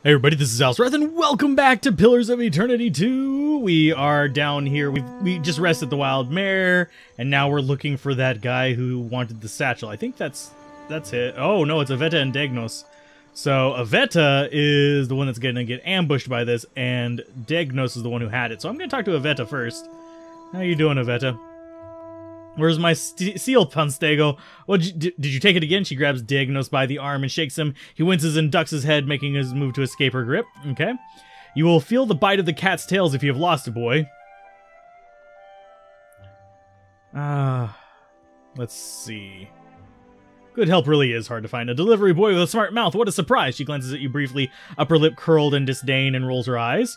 Hey everybody, this is Alzorath, and welcome back to Pillars of Eternity 2! We are down here, we just rested the wild mare, and now we're looking for that guy who wanted the satchel. I think that's it. Oh no, it's Aveta and Degnos. So Aveta is the one that's gonna get ambushed by this, and Degnos is the one who had it. So I'm gonna talk to Aveta first. How you doing, Aveta? Where's my seal, Panstego? Well, did you take it again? She grabs Degnos by the arm and shakes him. He winces and ducks his head, making his move to escape her grip. Okay. You will feel the bite of the cat's tails if you have lost a boy. Let's see. Good help really is hard to find. A delivery boy with a smart mouth. What a surprise. She glances at you briefly, upper lip curled in disdain, and rolls her eyes.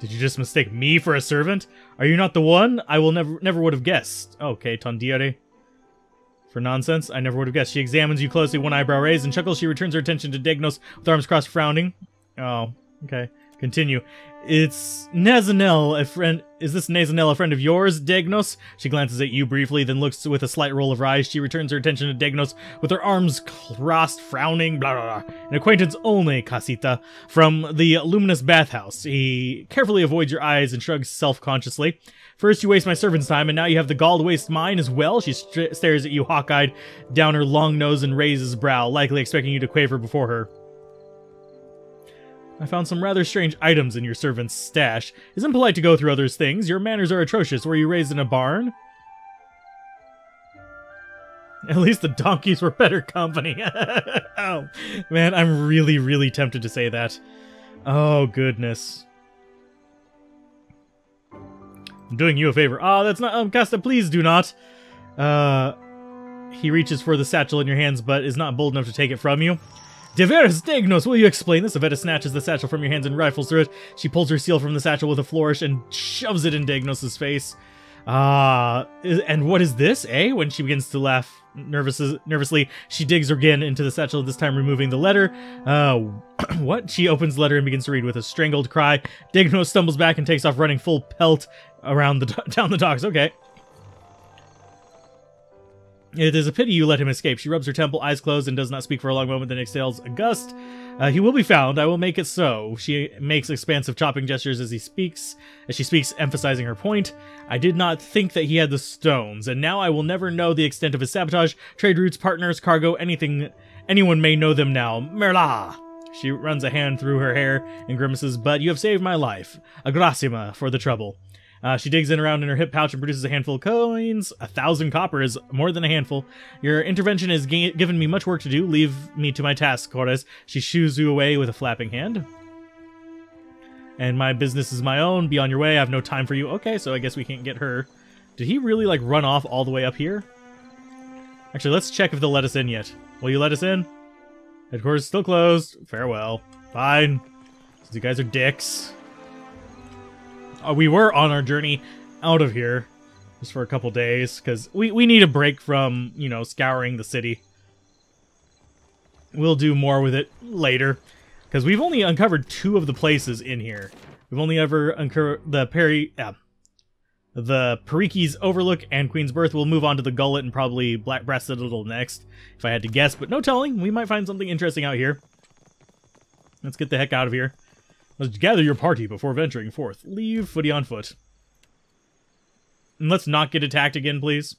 Did you just mistake me for a servant? Are you not the one? I will never would have guessed. Okay, Tondire. For nonsense, I never would have guessed. She examines you closely, one eyebrow raised, and chuckles. She returns her attention to Degnos with arms crossed, frowning. Oh, okay. Continue. It's Nazanel, a friend. Is this Nazanel a friend of yours, Degnos? She glances at you briefly, then looks with a slight roll of her eyes. She returns her attention to Degnos with her arms crossed, frowning. Blah, blah, blah. An acquaintance only, Casita, from the luminous bathhouse. He carefully avoids your eyes and shrugs self-consciously. First, you waste my servant's time, and now you have the gall to waste mine as well. She stares at you hawk-eyed down her long nose and raises brow, likely expecting you to quaver before her. I found some rather strange items in your servant's stash. Isn't polite to go through others' things. Your manners are atrocious. Were you raised in a barn? At least the donkeys were better company. Oh, man, I'm really tempted to say that. Oh, goodness. I'm doing you a favor. Oh, that's not... Casta, please do not. He reaches for the satchel in your hands, but is not bold enough to take it from you. Deveras Degnos, will you explain this? Aveta snatches the satchel from your hands and rifles through it. She pulls her seal from the satchel with a flourish and shoves it in Degnos' face. And what is this, eh? When she begins to laugh nervously, she digs again into the satchel, this time removing the letter. What? She opens the letter and begins to read with a strangled cry. Degnos stumbles back and takes off running full pelt around down the docks. Okay. It is a pity you let him escape. She rubs her temple, eyes closed, and does not speak for a long moment, then exhales a gust. He will be found. I will make it so. She makes expansive chopping gestures as she speaks, emphasizing her point. I did not think that he had the stones, and now I will never know the extent of his sabotage, trade routes, partners, cargo, anything. Anyone may know them now. Merla! She runs a hand through her hair and grimaces, but you have saved my life. A gracima for the trouble. She digs around in her hip pouch and produces a handful of coins. 1,000 copper is more than a handful. Your intervention has given me much work to do. Leave me to my task, Corres. She shoos you away with a flapping hand. And my business is my own. Be on your way. I have no time for you. Okay, so I guess we can't get her. Did he really, like, run off all the way up here? Actually, let's check if they'll let us in yet. Will you let us in? Headquarters still closed. Farewell. Fine. Since you guys are dicks. We were on our journey out of here just for a couple days because we need a break from, you know, scouring the city. We'll do more with it later because we've only uncovered 2 of the places in here. We've only ever uncovered the Periki's Overlook and Queen's Birth. We'll move on to the Gullet and probably Black Brass Citadel next if I had to guess, but no telling. We might find something interesting out here. Let's get the heck out of here. Let's gather your party before venturing forth. Leave footy on foot. And let's not get attacked again, please.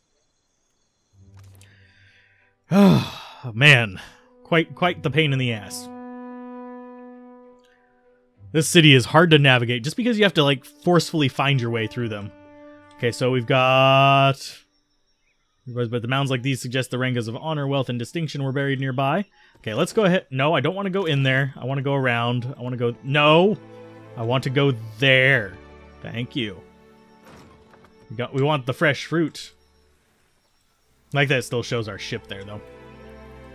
Oh, man. Quite the pain in the ass. This city is hard to navigate just because you have to, like, forcefully find your way through them. Okay, so we've got... But the mounds like these suggest the rangas of honor, wealth, and distinction were buried nearby. Okay, let's go ahead. No, I don't want to go in there. I want to go around. I want to go... No! I want to go there. Thank you. We want the fresh fruit. Like that still shows our ship there, though.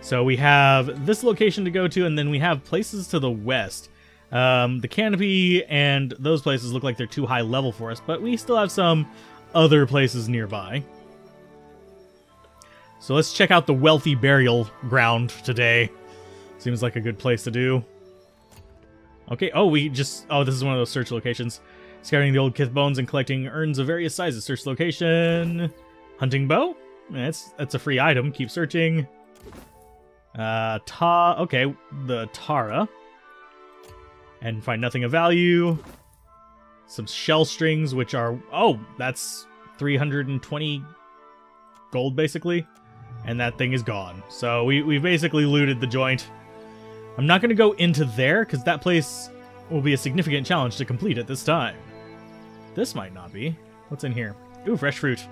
So we have this location to go to, and then we have places to the west. The canopy and those places look like they're too high level for us, but we still have some other places nearby. So let's check out the wealthy burial ground today. Seems like a good place to do. Okay, oh, this is one of those search locations. Scouring the old kith bones and collecting urns of various sizes. Search location. Hunting bow? That's a free item. Keep searching. Okay, the Tara. And find nothing of value. Some shell strings, which are... Oh, that's 320 gold, basically. And that thing is gone. So we basically looted the joint. I'm not going to go into there, because that place will be a significant challenge to complete at this time. This might not be. What's in here? Ooh, fresh fruit.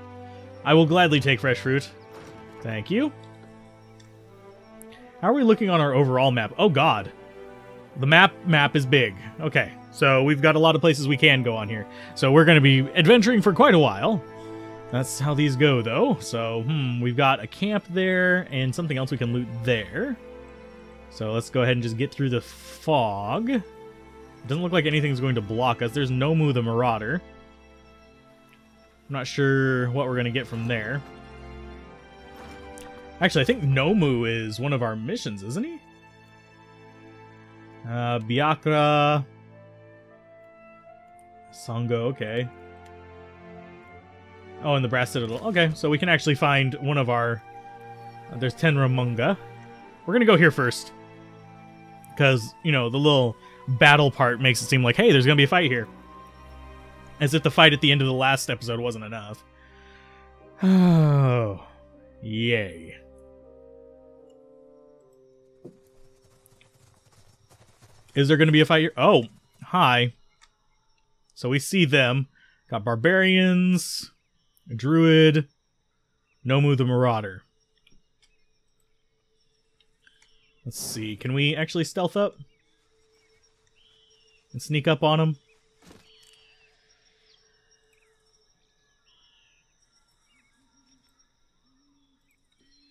I will gladly take fresh fruit. Thank you. How are we looking on our overall map? Oh, God. The map is big. Okay, so we've got a lot of places we can go on here. So we're going to be adventuring for quite a while. That's how these go, though. So, we've got a camp there and something else we can loot there. So let's go ahead and just get through the fog. It doesn't look like anything's going to block us. There's Nomu the Marauder. I'm not sure what we're going to get from there. Actually, I think Nomu is one of our missions, isn't he? Biakra. Songo, okay. Oh, and the Brass Citadel. Okay, so we can actually find one of our... there's Tenramunga. We're going to go here first. Because, you know, the little battle part makes it seem like, hey, there's going to be a fight here. As if the fight at the end of the last episode wasn't enough. Oh, yay. Is there going to be a fight here? Oh, hi. So we see them. Got barbarians, a druid, Nomu the Marauder. Let's see. Can we actually stealth up? And sneak up on them?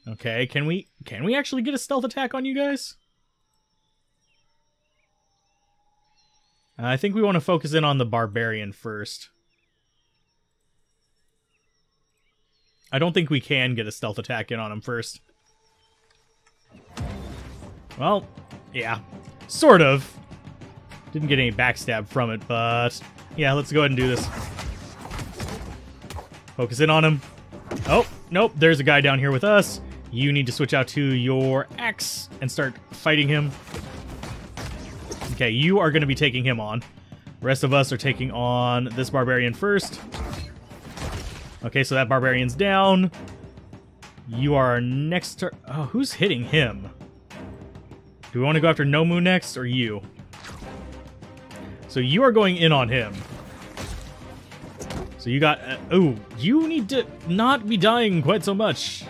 Okay, can we actually get a stealth attack on you guys? I think we want to focus in on the barbarian first. I don't think we can get a stealth attack in on him first. Well, yeah, sort of. Didn't get any backstab from it, but yeah, let's go ahead and do this. Focus in on him. Oh, nope, there's a guy down here with us. You need to switch out to your axe and start fighting him. Okay, you are going to be taking him on. The rest of us are taking on this barbarian first. Okay, so that barbarian's down. You are next to... Oh, who's hitting him? Do we want to go after Nomu next, or you? So you are going in on him. So you got... oh, you need to not be dying quite so much.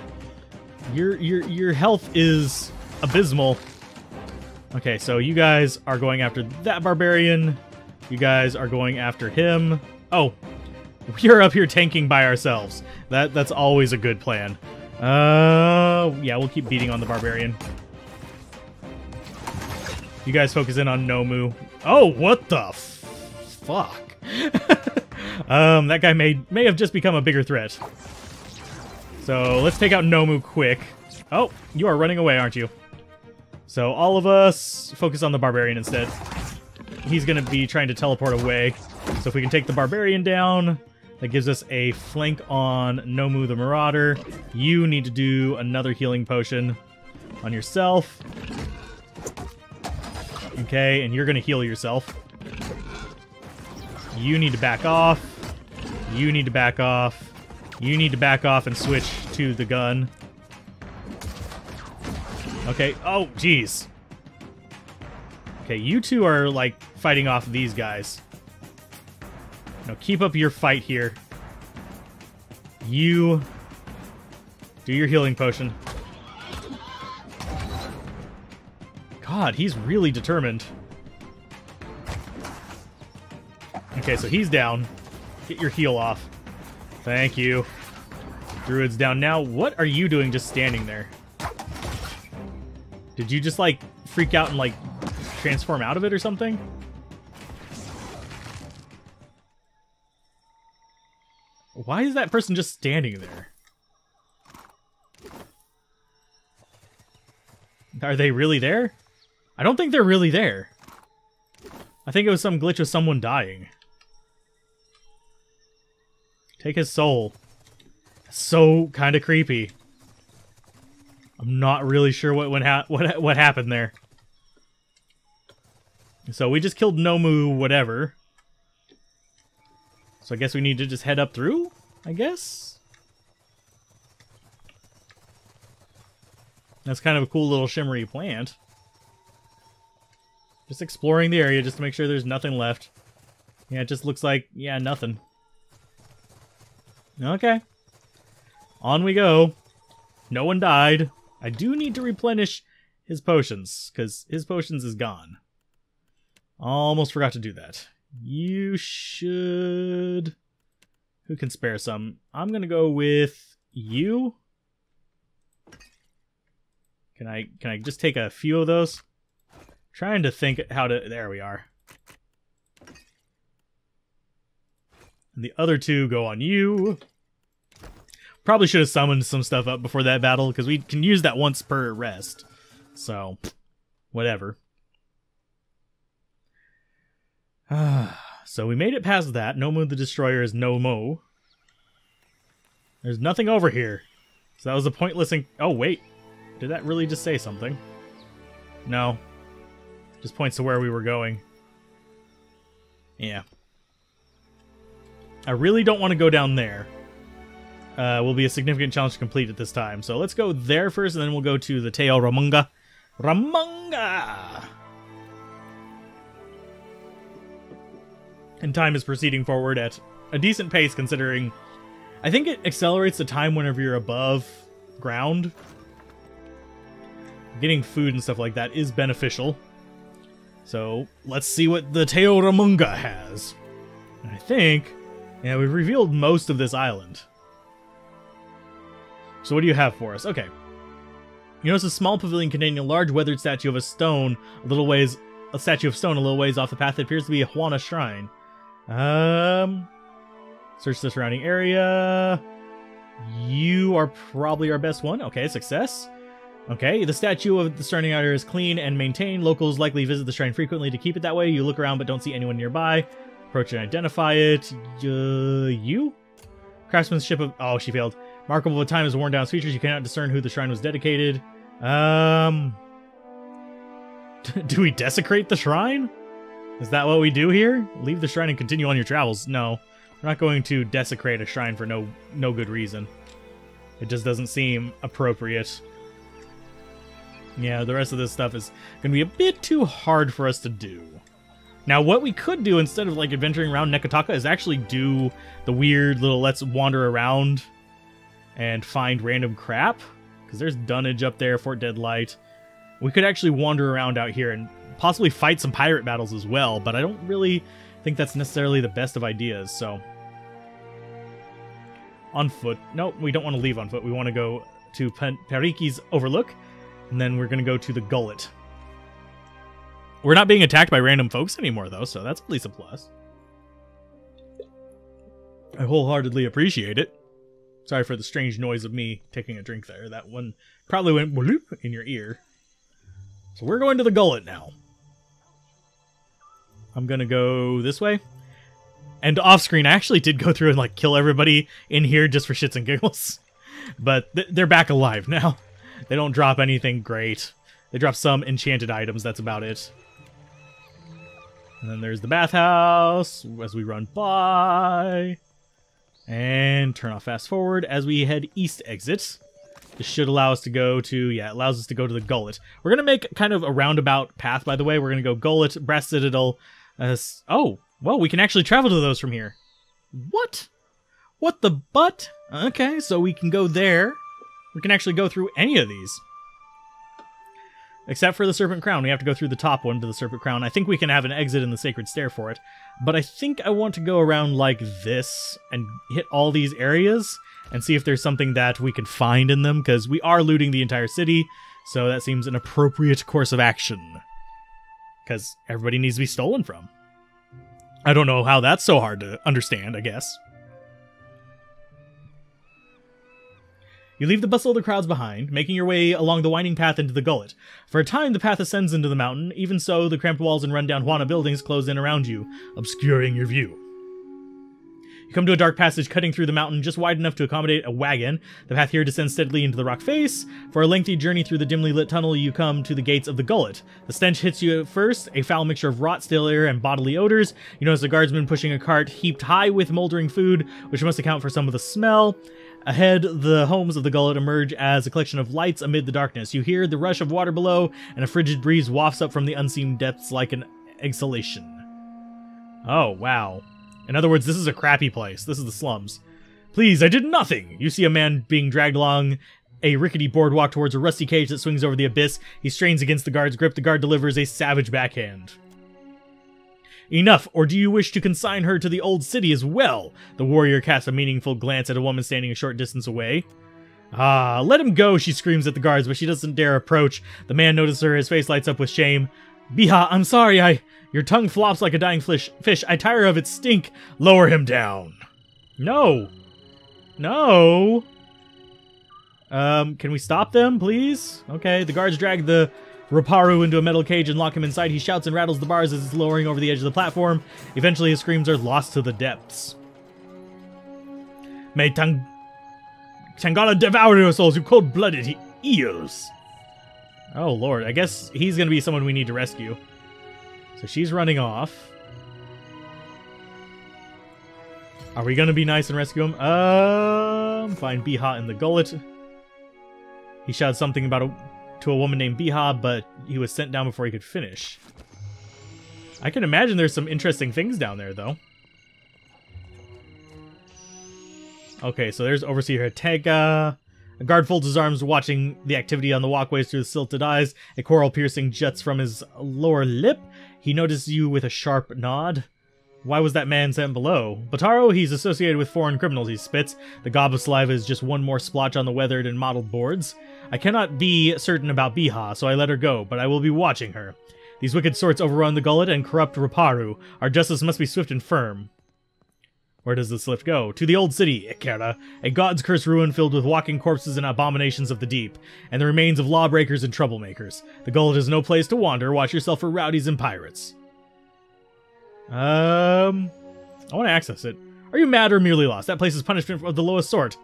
Your health is abysmal. Okay, so you guys are going after that barbarian. You guys are going after him. Oh, we're up here tanking by ourselves. That's always a good plan. Yeah, we'll keep beating on the barbarian. You guys focus in on Nomu. Oh, what the fuck? That guy may have just become a bigger threat. So let's take out Nomu quick. Oh, you are running away, aren't you? So all of us focus on the barbarian instead. He's going to be trying to teleport away. So if we can take the barbarian down, that gives us a flank on Nomu the Marauder. You need to do another healing potion on yourself. Okay, and you're going to heal yourself. You need to back off. You need to back off. You need to back off and switch to the gun. Okay, oh, jeez. Okay, you two are, like, fighting off these guys. No, keep up your fight here. You do your healing potion. God, he's really determined. Okay, so he's down. Get your heal off. Thank you. Druid's down now. What are you doing just standing there? Did you just, like, freak out and, like, transform out of it or something? Why is that person just standing there? Are they really there? I don't think they're really there. I think it was some glitch with someone dying. Take his soul. So kind of creepy. I'm not really sure what happened there. So we just killed Nomu whatever. So I guess we need to just head up through, I guess? That's kind of a cool little shimmery plant. Just exploring the area just to make sure there's nothing left. Yeah, it just looks like, yeah, nothing. Okay. On we go. No one died. I do need to replenish his potions, because his potions is gone. Almost forgot to do that. You should... Who can spare some? I'm going to go with you. Can I just take a few of those? Trying to think how to... There we are. And the other two go on you. Probably should have summoned some stuff up before that battle, because we can use that once per rest. So, whatever. So we made it past that. Nomu the Destroyer is no mo. There's nothing over here. So that was a pointless... Oh, wait. Did that really just say something? No. Just points to where we were going. Yeah. I really don't want to go down there. Will be a significant challenge to complete at this time. So let's go there first, and then we'll go to the Teo Ramunga. Ramunga! And time is proceeding forward at a decent pace, considering... I think it accelerates the time whenever you're above ground. Getting food and stuff like that is beneficial. So, let's see what the Teo Ramunga has. And I think... Yeah, we've revealed most of this island. So what do you have for us? Okay. You notice a small pavilion containing a large weathered statue of a stone a little ways off the path that appears to be a Huana shrine. Search the surrounding area. You are probably our best one. Okay, success. Okay, the statue of the surrounding area is clean and maintained. Locals likely visit the shrine frequently to keep it that way. You look around but don't see anyone nearby. Approach and identify it. You? Craftsmanship of... Oh, she failed. Markable time has worn down its features. You cannot discern who the shrine was dedicated. Do we desecrate the shrine? Is that what we do here? Leave the shrine and continue on your travels. No. We're not going to desecrate a shrine for no good reason. It just doesn't seem appropriate. Yeah, the rest of this stuff is going to be a bit too hard for us to do. Now, what we could do instead of like adventuring around Nekotaka is actually do the weird little let's wander around and find random crap. Because there's dunnage up there, Fort Deadlight. We could actually wander around out here and possibly fight some pirate battles as well, but I don't really think that's necessarily the best of ideas, so... On foot. Nope, we don't want to leave on foot. We want to go to Periki's Overlook, and then we're going to go to the Gullet. We're not being attacked by random folks anymore, though, so that's at least a plus. I wholeheartedly appreciate it. Sorry for the strange noise of me taking a drink there. That one probably went bloop in your ear. So we're going to the Gullet now. I'm going to go this way. And off screen, I actually did go through and like kill everybody in here just for shits and giggles. But they're back alive now. They don't drop anything great. They drop some enchanted items, that's about it. And then there's the bathhouse as we run by. And turn off fast forward as we head east exit. This should allow us to go to, yeah, it allows us to go to the Gullet. We're going to make kind of a roundabout path, by the way. We're going to go Gullet, Brass Citadel. Oh, well, we can actually travel to those from here. What? What the butt? Okay, so we can go there. We can actually go through any of these. Except for the Serpent Crown. We have to go through the top one to the Serpent Crown. I think we can have an exit in the Sacred Stair for it. But I think I want to go around like this and hit all these areas and see if there's something that we can find in them, because we are looting the entire city, so that seems an appropriate course of action. Because everybody needs to be stolen from. I don't know how that's so hard to understand, I guess. You leave the bustle of the crowds behind, making your way along the winding path into the Gullet. For a time, the path ascends into the mountain. Even so, the cramped walls and rundown Huana buildings close in around you, obscuring your view. You come to a dark passage cutting through the mountain just wide enough to accommodate a wagon. The path here descends steadily into the rock face. For a lengthy journey through the dimly lit tunnel, you come to the gates of the gullet. The stench hits you at first, a foul mixture of rot, stale air, and bodily odors. You notice a guardsman pushing a cart heaped high with moldering food, which must account for some of the smell. Ahead, the homes of the gullet emerge as a collection of lights amid the darkness. You hear the rush of water below, and a frigid breeze wafts up from the unseen depths like an exhalation. Oh, wow. In other words, this is a crappy place. This is the slums. Please, I did nothing! You see a man being dragged along a rickety boardwalk towards a rusty cage that swings over the abyss. He strains against the guard's grip. The guard delivers a savage backhand. Enough, or do you wish to consign her to the old city as well? The warrior casts a meaningful glance at a woman standing a short distance away. Ah, let him go, she screams at the guards, but she doesn't dare approach. The man notices her, his face lights up with shame. Biha, I'm sorry, Your tongue flops like a dying fish. I tire of its stink. Lower him down. No. No. Can we stop them, please? Okay, the guards drag the Raparu into a metal cage and lock him inside. He shouts and rattles the bars as it's lowering over the edge of the platform. Eventually, his screams are lost to the depths. May Tangala devour your souls, you cold-blooded eels. Oh, Lord. I guess he's going to be someone we need to rescue. So she's running off. Are we going to be nice and rescue him? Find Biha in the gullet. He shouts something about to a woman named Biha, but he was sent down before he could finish. I can imagine there's some interesting things down there, though. Okay, so there's Overseer Tega. A guard folds his arms, watching the activity on the walkways through his silted eyes. A coral piercing juts from his lower lip. He notices you with a sharp nod. Why was that man sent below? Bataro, he's associated with foreign criminals, he spits. The gob of saliva is just one more splotch on the weathered and mottled boards. I cannot be certain about Biha, so I let her go, but I will be watching her. These wicked sorts overrun the gullet and corrupt Raparu. Our justice must be swift and firm. Where does this lift go? To the old city, Ikera, a god's cursed ruin filled with walking corpses and abominations of the deep, and the remains of lawbreakers and troublemakers. The gullet is no place to wander. Watch yourself for rowdies and pirates. I want to access it. Are you mad or merely lost? That place is punishment of the lowest sort.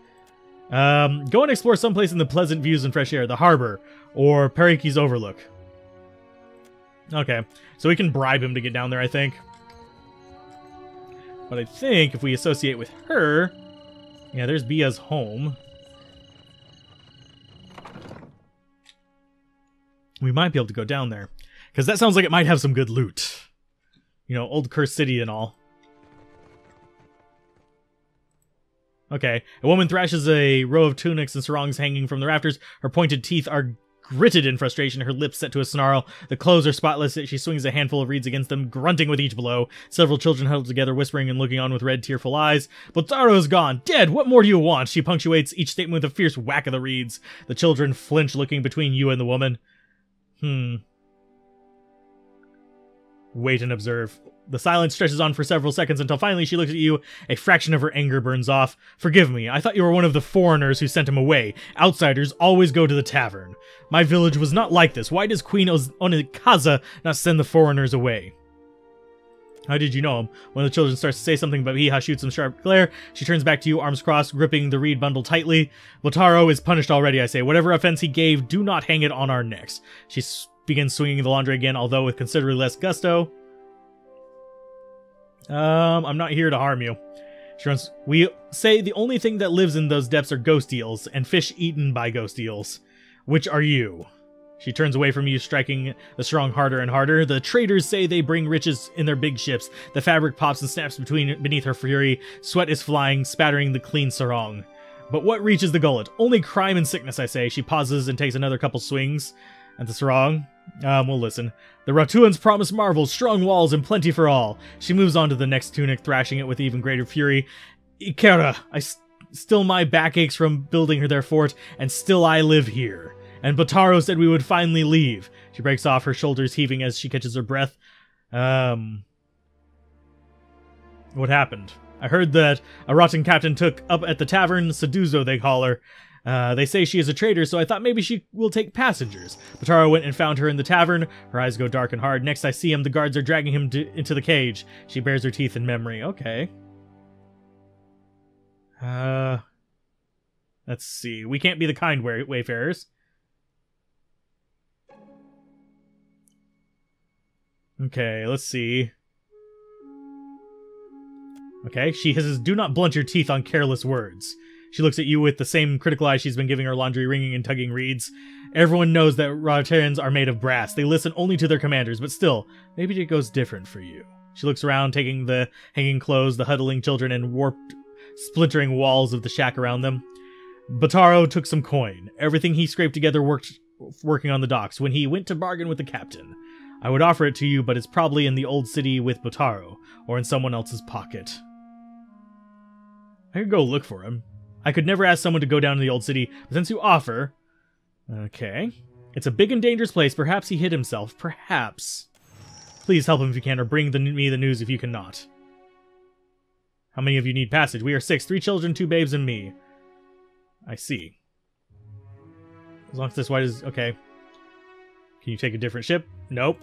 Go and explore someplace in the pleasant views and fresh air, the harbor, or Periki's Overlook. Okay, so we can bribe him to get down there, I think. But I think if we associate with her... Yeah, there's Bia's home. We might be able to go down there. Because that sounds like it might have some good loot. You know, old cursed city and all. Okay. A woman thrashes a row of tunics and sarongs hanging from the rafters. Her pointed teeth are gritted in frustration, her lips set to a snarl. The clothes are spotless. She swings a handful of reeds against them, grunting with each blow. Several children huddle together, whispering and looking on with red, tearful eyes. Botaro is gone. Dead! What more do you want? She punctuates each statement with a fierce whack of the reeds. The children flinch, looking between you and the woman. Wait and observe. The silence stretches on for several seconds until finally she looks at you. A fraction of her anger burns off. Forgive me, I thought you were one of the foreigners who sent him away. Outsiders always go to the tavern. My village was not like this. Why does Queen Onikaza not send the foreigners away? How did you know him? One of the children starts to say something, but Biha shoots some sharp glare. She turns back to you, arms crossed, gripping the reed bundle tightly. Botaro is punished already, I say. Whatever offense he gave, do not hang it on our necks. She begins swinging the laundry again, although with considerably less gusto. I'm not here to harm you. She runs. We say the only thing that lives in those depths are ghost eels, and fish eaten by ghost eels. Which are you? She turns away from you, striking the strong harder and harder. The traders say they bring riches in their big ships. The fabric pops and snaps beneath her fury. Sweat is flying, spattering the clean sarong. But what reaches the gullet? Only crime and sickness, I say. She pauses and takes another couple swings at the sarong. We'll listen. The Ratuans promise marvels, strong walls, and plenty for all. She moves on to the next tunic, thrashing it with even greater fury. Ikera, still my back aches from building her their fort, and still I live here. And Botaro said we would finally leave. She breaks off, her shoulders heaving as she catches her breath. What happened? I heard that a rotten captain took up at the tavern, Seduzo they call her. They say she is a traitor, so I thought maybe she will take passengers. Botaro went and found her in the tavern. Her eyes go dark and hard. Next I see him, the guards are dragging him into the cage. She bares her teeth in memory. Okay. Let's see. We can't be the kind wayfarers. Okay, let's see. Okay, she hisses, "Do not blunt your teeth on careless words." She looks at you with the same critical eye she's been giving her laundry wringing and tugging reeds. Everyone knows that Rotarians are made of brass. They listen only to their commanders, but still, maybe it goes different for you. She looks around, taking the hanging clothes, the huddling children, and warped, splintering walls of the shack around them. Bataro took some coin. Everything he scraped together working on the docks when he went to bargain with the captain. I would offer it to you, but it's probably in the old city with Bataro, or in someone else's pocket. I could go look for him. I could never ask someone to go down to the old city, but since you offer... Okay. It's a big and dangerous place. Perhaps he hid himself. Perhaps. Please help him if you can, or bring me the news if you cannot. How many of you need passage? We are 6. 3 children, 2 babes, and me. I see. As long as this white is... Okay. Can you take a different ship? Nope.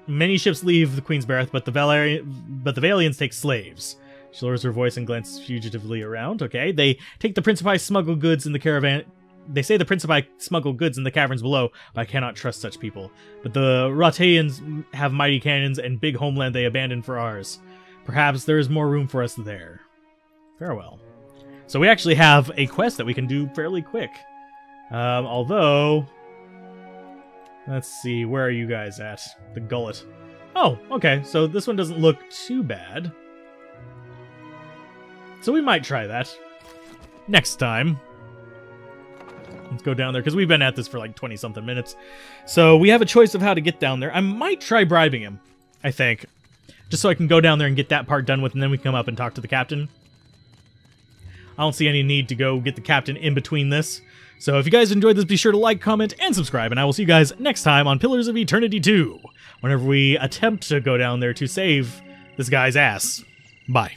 Many ships leave the Queen's Berth, but the Valians take slaves. She lowers her voice and glances fugitively around. Okay. They take the Principi smuggle goods in the caravan... They say the Principi smuggle goods in the caverns below, but I cannot trust such people. But the Rotaians have mighty cannons and big homeland they abandoned for ours. Perhaps there is more room for us there. Farewell. So we actually have a quest that we can do fairly quick. Although... Let's see, where are you guys at? The Gullet. Oh, okay, so this one doesn't look too bad. So we might try that. Next time. Let's go down there, because we've been at this for like 20-something minutes. So we have a choice of how to get down there. I might try bribing him, I think. Just so I can go down there and get that part done with, and then we can come up and talk to the captain. I don't see any need to go get the captain in between this. So if you guys enjoyed this, be sure to like, comment, and subscribe, and I will see you guys next time on Pillars of Eternity 2, whenever we attempt to go down there to save this guy's ass. Bye.